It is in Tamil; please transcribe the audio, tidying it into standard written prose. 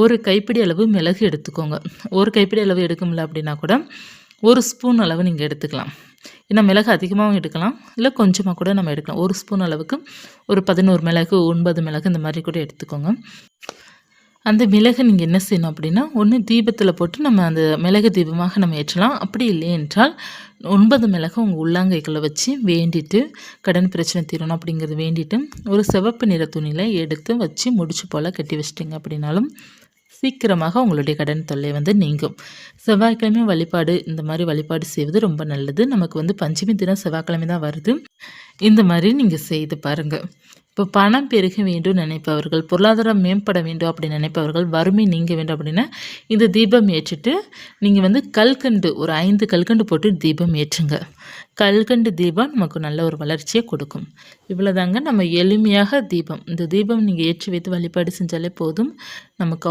ஒரு கைப்பிடி அளவு மிளகு எடுத்துக்கோங்க. ஒரு கைப்பிடி அளவு எடுக்க முடியல அப்படின்னா கூட 1 ஸ்பூன் அளவு நீங்கள் எடுத்துக்கலாம். ஏன்னா மிளகு அதிகமாகவும் எடுக்கலாம், இல்லை கொஞ்சமாக கூட நம்ம எடுக்கலாம். 1 ஸ்பூன் அளவுக்கு ஒரு 11 மிளகு, 9 மிளகு இந்த மாதிரி கூட எடுத்துக்கோங்க. அந்த மிளகு நீங்கள் என்ன செய்யணும் அப்படின்னா, ஒன்று தீபத்தில் போட்டு நம்ம அந்த மிளகு தீபமாக நம்ம ஏற்றலாம். அப்படி இல்லை என்றால் 9 மிளகு உங்கள் உள்ளங்கைக்குள்ள வச்சு வேண்டிட்டு, கடன் பிரச்சனை தீரணும் அப்படிங்கிறது வேண்டிட்டு, ஒரு சிவப்பு நிற துணியில் எடுத்து வச்சு முடிச்சு போல் கட்டி வச்சிட்டிங்க அப்படின்னாலும் சீக்கிரமாக உங்களுடைய கடன் தொல்லை நீங்கும். செவ்வாய்க்கிழமை வழிபாடு இந்த மாதிரி வழிபாடு செய்வது ரொம்ப நல்லது. நமக்கு பஞ்சமி தினம் செவ்வாய்க்கிழமை தான் வருது. இந்த மாதிரி நீங்கள் செய்து பாருங்கள். இப்போ பணம் பெருக வேண்டும் நினைப்பவர்கள், பொருளாதாரம் மேம்பட வேண்டும் அப்படின்னு நினைப்பவர்கள், வறுமை நீங்க வேண்டும் அப்படின்னா இந்த தீபம் ஏற்றிட்டு நீங்கள் கல்கண்டு ஒரு 5 கல்கண்டு போட்டு தீபம் ஏற்றுங்க. கல்கண்டு தீபம் நமக்கு நல்ல ஒரு வளர்ச்சியை கொடுக்கும். இவ்வளோதாங்க. நம்ம எளிமையாக தீபம், இந்த தீபம் நீங்கள் ஏற்றி வைத்து வழிபாடு செஞ்சாலே போதும். நமக்கு